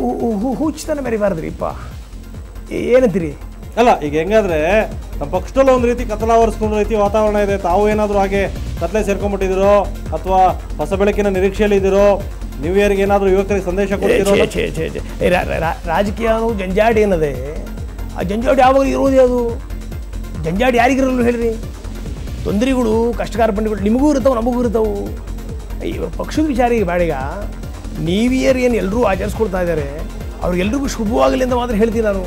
ಹುಚ್ಚತನ ಮೆರಿಬಾರ್ದ್ರಿ. ಏನಂತೀರಿ? ಅಲ್ಲ, ಈಗ ಹೆಂಗಾದ್ರೆ ನಮ್ಮ ಪಕ್ಷದಲ್ಲೂ ಒಂದು ರೀತಿ ಕತ್ತಲಾವರಿಸ್ಕೊಂಡ ರೀತಿ ವಾತಾವರಣ ಇದೆ. ತಾವು ಏನಾದರೂ ಹಾಗೆ ಕತ್ಲೆ ಸೇರ್ಕೊಂಡ್ಬಿಟ್ಟಿದ್ದೀರೋ ಅಥವಾ ಹೊಸ ಬೆಳಕಿನ ನಿರೀಕ್ಷೆಯಲ್ಲಿ ಇದ್ದೀರೋ? ನ್ಯೂ ಇಯರ್ಗೆ ಏನಾದರೂ ಯುವಕರಿಗೆ ಸಂದೇಶ ಕೊಡ್ತಿರೋ? ರಾಜಕೀಯ ಅನ್ನೋ ಜಂಜಾಟ ಏನದೆ, ಆ ಜಂಜಾಟ ಯಾವಾಗ ಇರೋದೇ? ಅದು ಜಂಜಾಟ ಯಾರಿಗಿರಲ್ಲ ಹೇಳ್ರಿ? ತೊಂದರೆಗಳು, ಕಷ್ಟಕಾರ ಬಂಡಿಗಳು ನಿಮಗೂ ಇರ್ತಾವೆ, ನಮಗೂ ಇರ್ತಾವೆ. ಇವಾಗ ಪಕ್ಷದ ವಿಚಾರ ಈಗ ಬೇಡೀಗ. ನ್ಯೂ ಇಯರ್ ಏನು ಎಲ್ಲರೂ ಆಚರಿಸ್ಕೊಳ್ತಾ ಇದ್ದಾರೆ, ಅವ್ರಿಗೆಲ್ರಿಗೂ ಶುಭವಾಗಲಿ ಅಂತ ಮಾತ್ರ ಹೇಳ್ತೀನಿ ನಾನು.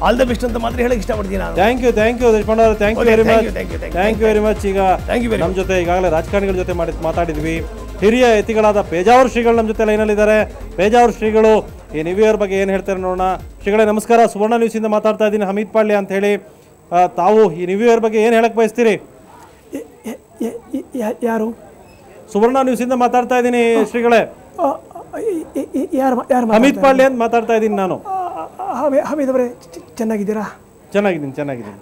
ಆಲ್ ದ ಬೆಸ್ಟ್ ಅಂತ ಮಾತ್ರ ಹೇಳಕ್ಕೆ ಇಷ್ಟಪಡ್ತೀನಿ ನಾನು. ಥ್ಯಾಂಕ್ ಯು ದೇಶಪಾಂಡೆ ಅವರು, ಥ್ಯಾಂಕ್ ಯು ವೆರಿ ಮಚ್. ಈಗ ನಮ್ಮ ಜೊತೆ ಈಗಾಗಲೇ ರಾಜಕಾರಣಿಗಳ ಜೊತೆ ಮಾತಾಡಿದ್ವಿ. ಹಿರಿಯ ಯತಿಗಳಾದ ಪೇಜಾವರ ಶ್ರೀಗಳು ನಮ್ಮ ಜೊತೆ ಲೈನಲ್ಲಿದ್ದಾರೆ. ಪೇಜಾವರ ಶ್ರೀಗಳು ಈ ನ್ಯೂ ಇಯರ್ ಬಗ್ಗೆ ಏನು ಹೇಳ್ತಾರೆ ನೋಡೋಣ. ಶ್ರೀಗಳೇ ನಮಸ್ಕಾರ, ಸುವರ್ಣ ನ್ಯೂಸಿಂದ ಮಾತಾಡ್ತಾ ಇದ್ದೀನಿ, ಹಮೀದ್ ಪಾಳ್ಯ ಅಂತ ಹೇಳಿ. ತಾವು ಈ ನ್ಯೂ ಇಯರ್ ಬಗ್ಗೆ ಏನು ಹೇಳಕ್ಕೆ ಬಯಸ್ತೀರಿ? ಯಾರು? ಸುವರ್ಣ ನ್ಯೂಸಿಂದ ಮಾತಾಡ್ತಾ ಇದ್ದೀನಿ ಶ್ರೀಗಳೇ. ಯಾರು? ಹಮೀದ್ ಪಾಳ್ಯ ಅಂತ ಮಾತಾಡ್ತಾ ಇದ್ದೀನಿ ನಾನು. ಹಮೀದ್ ಅವರೇ, ಚೆನ್ನಾಗಿದ್ದೀರಾ? ಚೆನ್ನಾಗಿದ್ದೀನಿ.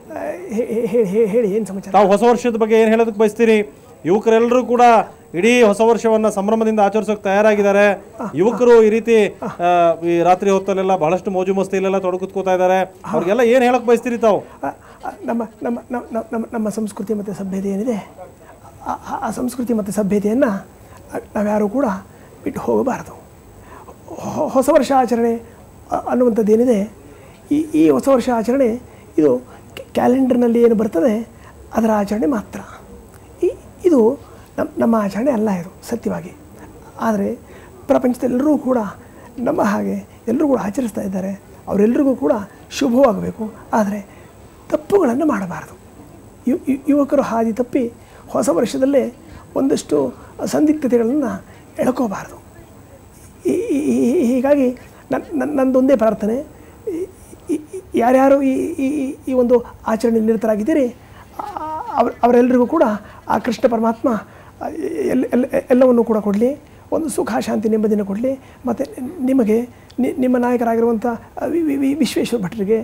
ಹೇಳಿ, ಏನು ಸಮಾಚಾರ? ತಾವು ಹೊಸ ವರ್ಷದ ಬಗ್ಗೆ ಏನು ಹೇಳೋದಕ್ಕೆ ಬಯಸ್ತೀರಿ? ಯುವಕರೆಲ್ಲರೂ ಕೂಡ ಇಡೀ ಹೊಸ ವರ್ಷವನ್ನು ಸಂಭ್ರಮದಿಂದ ಆಚರಿಸೋಕೆ ತಯಾರಾಗಿದ್ದಾರೆ. ಯುವಕರು ಈ ರೀತಿ ಈ ರಾತ್ರಿ ಹೊತ್ತಲ್ಲೆಲ್ಲ ಬಹಳಷ್ಟು ಮೋಜು ಮಸ್ತಿಲೆಲ್ಲ ತೊಡಗುತ್ಕೋತಾ ಇದ್ದಾರೆ. ಅವ್ರಿಗೆಲ್ಲ ಏನು ಹೇಳಕ್ ಬಯಸ್ತೀರಿ ತಾವು? ನಮ್ಮ ಸಂಸ್ಕೃತಿ ಮತ್ತು ಸಭ್ಯತೆ ಏನಿದೆ, ಆ ಸಂಸ್ಕೃತಿ ಮತ್ತು ಸಭ್ಯತೆಯನ್ನು ನಾವ್ಯಾರೂ ಕೂಡ ಬಿಟ್ಟು ಹೋಗಬಾರದು. ಹೊಸ ವರ್ಷ ಆಚರಣೆ ಅನ್ನುವಂಥದ್ದೇನಿದೆ, ಈ ಹೊಸ ವರ್ಷ ಆಚರಣೆ ಇದು ಕ್ಯಾಲೆಂಡರ್ನಲ್ಲಿ ಏನು ಬರ್ತದೆ ಅದರ ಆಚರಣೆ ಮಾತ್ರ. ಇದು ನಮ್ಮ ಆಚರಣೆ ಅಲ್ಲ, ಇದು ಸತ್ಯವಾಗಿ. ಆದರೆ ಪ್ರಪಂಚದೆಲ್ಲರೂ ಕೂಡ ನಮ್ಮ ಹಾಗೆ ಎಲ್ಲರೂ ಕೂಡ ಆಚರಿಸ್ತಾ ಇದ್ದಾರೆ. ಅವರೆಲ್ಲರಿಗೂ ಕೂಡ ಶುಭವಾಗಬೇಕು, ಆದರೆ ತಪ್ಪುಗಳನ್ನು ಮಾಡಬಾರದು. ಯುವಕರು ಹಾದಿ ತಪ್ಪಿ ಹೊಸ ವರ್ಷದಲ್ಲೇ ಒಂದಷ್ಟು ಸಂದಿಗ್ಧತೆಗಳನ್ನು ಎಳ್ಕೋಬಾರದು. ಹೀಗಾಗಿ ನನ್ನದೊಂದೇ ಪ್ರಾರ್ಥನೆ, ಯಾರ್ಯಾರು ಈ ಒಂದು ಆಚರಣೆ ನಿರತರಾಗಿದ್ದೀರಿ ಅವರೆಲ್ಲರಿಗೂ ಕೂಡ ಆ ಕೃಷ್ಣ ಪರಮಾತ್ಮ ಎಲ್ಲವನ್ನು ಕೂಡ ಕೊಡಲಿ, ಒಂದು ಸುಖ ಶಾಂತಿ ನೆಮ್ಮದಿನ ಕೊಡಲಿ. ಮತ್ತು ನಿಮಗೆ ನಿಮ್ಮ ನಾಯಕರಾಗಿರುವಂಥ ವಿಶ್ವೇಶ್ವರ ಭಟ್ರಿಗೆ,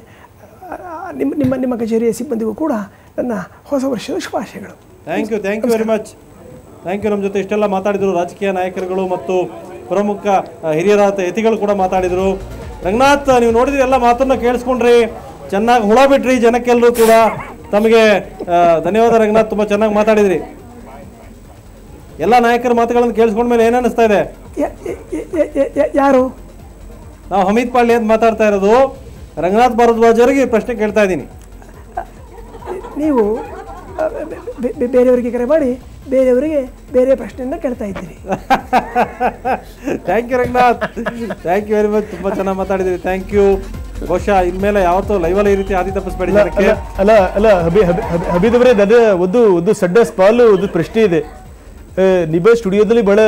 ನಿಮ್ಮ ಕಚೇರಿಯ ಸಿಬ್ಬಂದಿಗೂ ಕೂಡ ನನ್ನ ಹೊಸ ವರ್ಷದ ಶುಭಾಶಯಗಳು. Thank you very much. Thank you. ನಮ್ಮ ಜೊತೆ ಇಷ್ಟೆಲ್ಲ ಮಾತಾಡಿದರು ರಾಜಕೀಯ ನಾಯಕರುಗಳು ಮತ್ತು ಪ್ರಮುಖ ಹಿರಿಯರಾದ ಯತಿಗಳು ಕೂಡ ಮಾತಾಡಿದರು. ರಂಗನಾಥ್, ನೀವು ನೋಡಿದ್ರಿ, ಎಲ್ಲ ಮಾತನ್ನು ಕೇಳಿಸ್ಕೊಂಡ್ರಿ, ಚೆನ್ನಾಗಿ ಹುಳ ಬಿಟ್ರಿ ಜನಕ್ಕೆಲ್ಲರೂ ಕೂಡ. ತಮಗೆ ಧನ್ಯವಾದ ರಂಗನಾಥ್, ತುಂಬ ಚೆನ್ನಾಗಿ ಮಾತಾಡಿದ್ರಿ. ಎಲ್ಲ ನಾಯಕರ ಮಾತುಗಳನ್ನು ಕೇಳಿಸ್ಕೊಂಡ್ಮೇಲೆ ಏನು ಅನ್ನಿಸ್ತಾ ಇದೆ? ಯಾರು? ನಾವು ಹಮೀದ್ ಪಾಳ್ಯ ಅಂತ ಮಾತಾಡ್ತಾ ಇರೋದು. ರಂಗನಾಥ್ ಭಾರದ್ವಾಜ್ ಅವರಿಗೆ ಪ್ರಶ್ನೆ ಕೇಳ್ತಾ ಇದ್ದೀನಿ. ನೀವು ಬೇರೆಯವರಿಗೆ ಕರೆ ಮಾಡಿ ಬೇರೆಯವರಿಗೆ ಬೇರೆ ಪ್ರಶ್ನೆಯನ್ನು ಕೇಳ್ತಾ ಇದ್ದೀರಿ. Thank you Ranganath, thank you very much. ತುಂಬ ಚೆನ್ನಾಗಿ ಮಾತಾಡಿದ್ದೀರಿ, ಥ್ಯಾಂಕ್ ಯು. ಬಹುಶಃ ಇನ್ಮೇಲೆ ಯಾವತ್ತೂ ಲೈವಲ್ಲಿ ಈ ರೀತಿ ಆದಿ ತಪ್ಪಿಸ್ಬೇಡಿ. ಅಲ್ಲ ಹಬೀದವರೇ, ಒಂದು ಸಡ್ಡ ಸ್ಪಾಲು ಒಂದು ಪ್ರಶ್ನೆ ಇದೆ. ನಿಮ್ಮ ಸ್ಟುಡಿಯೋದಲ್ಲಿ ಬಹಳ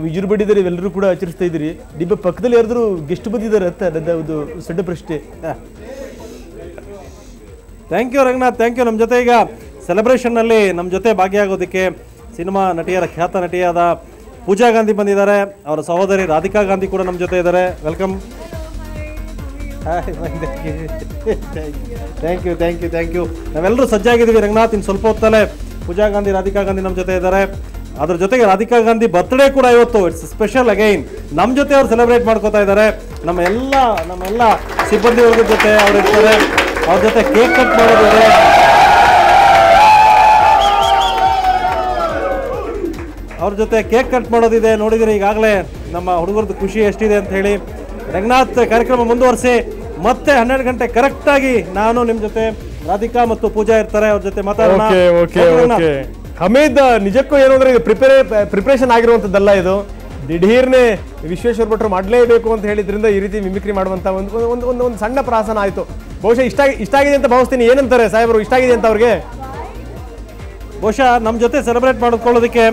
ವಿಜೃಂಭಣೆ ಬಡಿದರೆ ಎಲ್ಲರೂ ಕೂಡ ಆಚರಿಸ್ತಾ ಇದ್ದೀರಿ. ನಿಮ್ಮ ಪಕ್ಕದಲ್ಲಿ ಯಾರಾದರೂ ಗೆಸ್ಟ್ ಬಂದಿದ್ದಾರೆ ಅಂತ ನನ್ನ ಒಂದು ಸಡ್ಡ ಪ್ರಶ್ನೆ. Thank you Ranganath, thank you. ನಮ್ಮ ಜೊತೆ ಈಗ ಸೆಲೆಬ್ರೇಷನ್ನಲ್ಲಿ ನಮ್ಮ ಜೊತೆ ಭಾಗಿಯಾಗೋದಕ್ಕೆ ಸಿನಿಮಾ ನಟಿಯರ ಖ್ಯಾತ ನಟಿಯಾದ ಪೂಜಾ ಗಾಂಧಿ ಬಂದಿದ್ದಾರೆ. ಅವರ ಸಹೋದರಿ ರಾಧಿಕಾ ಗಾಂಧಿ ಕೂಡ ನಮ್ಮ ಜೊತೆ ಇದ್ದಾರೆ. Welcome. Thank you thank you thank you. ನಾವೆಲ್ಲರೂ ಸಜ್ಜಾಗಿದ್ದೀವಿ ರಂಗನಾಥ್. ಇನ್ನು ಸ್ವಲ್ಪ ಹೊತ್ತಲ್ಲೇ ಪೂಜಾ ಗಾಂಧಿ, ರಾಧಿಕಾ ಗಾಂಧಿ ನಮ್ಮ ಜೊತೆ ಇದ್ದಾರೆ. ಅದ್ರ ಜೊತೆಗೆ ರಾಧಿಕಾ ಗಾಂಧಿ ಬರ್ತ್ಡೇ ಕೂಡ ಇವತ್ತು. It's special again. ನಮ್ಮ ಜೊತೆ ಅವ್ರು ಸೆಲೆಬ್ರೇಟ್ ಮಾಡ್ಕೋತಾ ಇದ್ದಾರೆ. ನಮ್ಮ ಎಲ್ಲ ಸಿಬ್ಬಂದಿ ವರ್ಗದ ಜೊತೆ ಅವ್ರು ಇರ್ತಾರೆ. ಅವ್ರ ಜೊತೆ ಕೇಕ್ ಕಟ್ ಮಾಡೋದಿದೆ. ಅವ್ರ ಜೊತೆ ಕೇಕ್ ಕಟ್ ಮಾಡೋದಿದೆ. ನೋಡಿದರೆ ಈಗಾಗಲೇ ನಮ್ಮ ಹುಡುಗರದ್ದು ಖುಷಿ ಎಷ್ಟಿದೆ ಅಂತ ಹೇಳಿ. ರಂಗನಾಥ್, ಕಾರ್ಯಕ್ರಮ ಮುಂದುವರಿಸಿ. ಮತ್ತೆ 12 ಗಂಟೆ ಕರೆಕ್ಟಾಗಿ ನಾನು ನಿಮ್ಮ ಜೊತೆ, ರಾಧಿಕಾ ಮತ್ತು ಪೂಜಾ ಇರ್ತಾರೆ. ಅವ್ರ ಜೊತೆ ಮಾತಾಡೋಣ. ಹಮೀದ್, ನಿಜಕ್ಕೂ ಏನು ಅಂದ್ರೆ ಇದು ಪ್ರಿಪರೇಷನ್ ಆಗಿರುವಂಥದ್ದಲ್ಲ. ಇದು ದಿಢೀರ್ನೆ ವಿಶ್ವೇಶ್ವರ ಭಟ್ರು ಮಾಡಲೇಬೇಕು ಅಂತ ಹೇಳಿದ್ರಿಂದ ಈ ರೀತಿ ಮಿಮಿಕ್ರಿ ಮಾಡುವಂಥ ಒಂದು ಸಣ್ಣ ಪ್ರಾಸನ ಆಯಿತು. ಬಹುಶಃ ಇಷ್ಟ ಆಗಿದೆ ಅಂತ ಭಾವಿಸ್ತೀನಿ. ಏನಂತಾರೆ ಸಾಹೇಬರು, ಇಷ್ಟ ಆಗಿದೆ ಅಂತ ಅವ್ರಿಗೆ? ಬಹುಶಃ ನಮ್ಮ ಜೊತೆ ಸೆಲೆಬ್ರೇಟ್ ಮಾಡ್ಕೊಳ್ಳೋದಕ್ಕೆ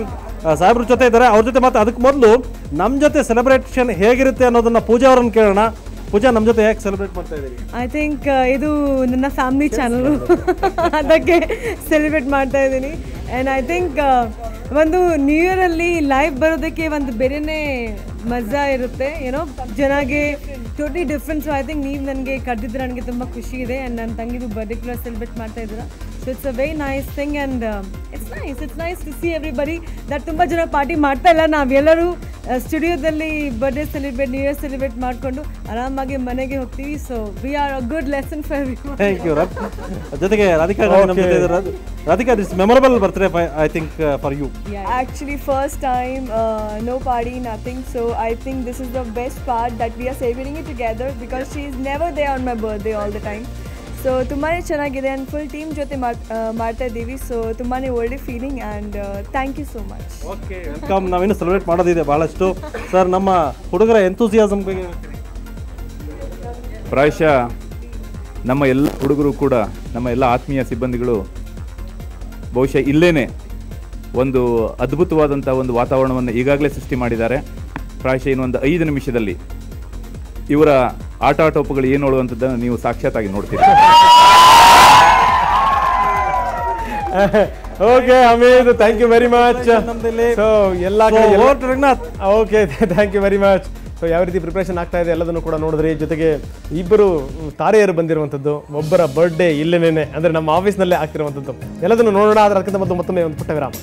ಸಾಹೇಬ್ರ ಜೊತೆ ಇದ್ದಾರೆ. ಅವ್ರ ಜೊತೆ ಮತ್ತೆ ಅದಕ್ಕೆ ಮೊದಲು ನಮ್ಮ ಜೊತೆ ಸೆಲೆಬ್ರೇಷನ್ ಹೇಗಿರುತ್ತೆ ಅನ್ನೋದನ್ನ ಪೂಜಾ ಅವ್ರನ್ನ ಕೇಳೋಣ. ಪೂಜಾ, ನಮ್ಮ ಜೊತೆ ಹೇಗೆ ಸೆಲೆಬ್ರೇಟ್ ಮಾಡ್ತಾ ಇದ್ದೀರಿ? ಐ ಥಿಂಕ್ ಇದು ನನ್ನ ಫ್ಯಾಮಿಲಿ ಚಾನಲ್, ಅದಕ್ಕೆ ಸೆಲೆಬ್ರೇಟ್ ಮಾಡ್ತಾ ಇದ್ದೀನಿ. ಆ್ಯಂಡ್ ಐ ಥಿಂಕ್ ಒಂದು ನ್ಯೂ ಇಯರಲ್ಲಿ ಲೈವ್ ಬರೋದಕ್ಕೆ ಒಂದು ಬೇರೆಯೇ ಮಜಾ ಇರುತ್ತೆ. ಏನೋ ಜನಗೆ ಟೋಟಲಿ ಡಿಫ್ರೆನ್ಸ್. ಐ ಥಿಂಕ್ ನೀವು ನನಗೆ ಕರೆದಿದ್ರೆ ನನಗೆ ತುಂಬ ಖುಷಿ ಇದೆ. ಆ್ಯಂಡ್ ನನ್ನ ತಂಗಿದು ಬರ್ಡೇ ಕೂಡ ಸೆಲೆಬ್ರೇಟ್ ಮಾಡ್ತಾ ಇದ್ದೀರಾ. So it's a very nice thing. And it's nice to see everybody that ತುಂಬ ಜನ ಪಾರ್ಟಿ ಮಾಡ್ತಾ ಇಲ್ಲ. ನಾವೆಲ್ಲರೂ ಸ್ಟುಡಿಯೋದಲ್ಲಿ birthday celebrate, new year celebrate ಮಾಡಿಕೊಂಡು ಆರಾಮಾಗಿ ಮನೆಗೆ ಹೋಗ್ತೀವಿ. So we are a good lesson for everyone. Thank you. ಜೊತೆಗೆ ರಾಧಿಕಾ ನಮ್ಮ ಜೊತೆ ಇದ್ದಾರೆ. Radhika, this memorable birthday I think for you. Actually, first time, no party, nothing. So I think this is the best part that we are celebrating it together because she is never there on my birthday all the time. So ತುಂಬಾ ಚೆನ್ನಾಗಿದೆ. And full team ಜೊತೆ ಮಾಡ್ತಾ ಇದ್ದೀವಿ. So ತುಂಬಾ ಒಳ್ಳೆ feeling. And thank you so much. Okay, welcome. ನಾವಿನ್ನು celebrate ಮಾಡೋದಿದೆ ಭಾಳಷ್ಟು. ಸರ್, ನಮ್ಮ ಹುಡುಗರ ಎಂತೂಸಿಯಾಸಮ್ ಬಗ್ಗೆ ಪ್ರಾಯಶಃ ನಮ್ಮ ಎಲ್ಲ ಹುಡುಗರು ಕೂಡ, ನಮ್ಮ ಎಲ್ಲ ಆತ್ಮೀಯ ಸಿಬ್ಬಂದಿಗಳು ಬಹುಶಃ ಇಲ್ಲೇನೆ ಒಂದು ಅದ್ಭುತವಾದಂಥ ಒಂದು ವಾತಾವರಣವನ್ನು ಈಗಾಗಲೇ ಸೃಷ್ಟಿ ಮಾಡಿದ್ದಾರೆ. ಪ್ರಾಯಶಃ ಇನ್ನೊಂದು 5 ನಿಮಿಷದಲ್ಲಿ ಇವರ ಆಟೋಪಗಳು ಏನು ಹೇಳುವಂಥದ್ದನ್ನು ನೀವು ಸಾಕ್ಷಾತ್ತಾಗಿ ನೋಡ್ತೀರಿ. Okay Hameed, thank you very much. So ಎಲ್ಲ Ranganath, okay, thank you very much. So ಯಾವ ರೀತಿ ಪ್ರಿಪ್ರೇಷನ್ ಆಗ್ತಾ ಇದೆ ಎಲ್ಲದನ್ನು ಕೂಡ ನೋಡಿದ್ರಿ. ಜೊತೆಗೆ ಇಬ್ಬರು ತಾರೆಯರು ಬಂದಿರುವಂಥದ್ದು, ಒಬ್ಬರ ಬರ್ಡೇ ಇಲ್ಲೇನೆ ಅಂದರೆ ನಮ್ಮ ಆಫೀಸ್ನಲ್ಲೇ ಆಗ್ತಿರುವಂಥದ್ದು. ಎಲ್ಲದನ್ನು ನೋಡೋಣ. ಅದರ ಅದಕ್ಕಿಂತ ಮತ್ತೊಮ್ಮೆ ಒಂದು ಪುಟ್ಟ ವಿರಾಮ.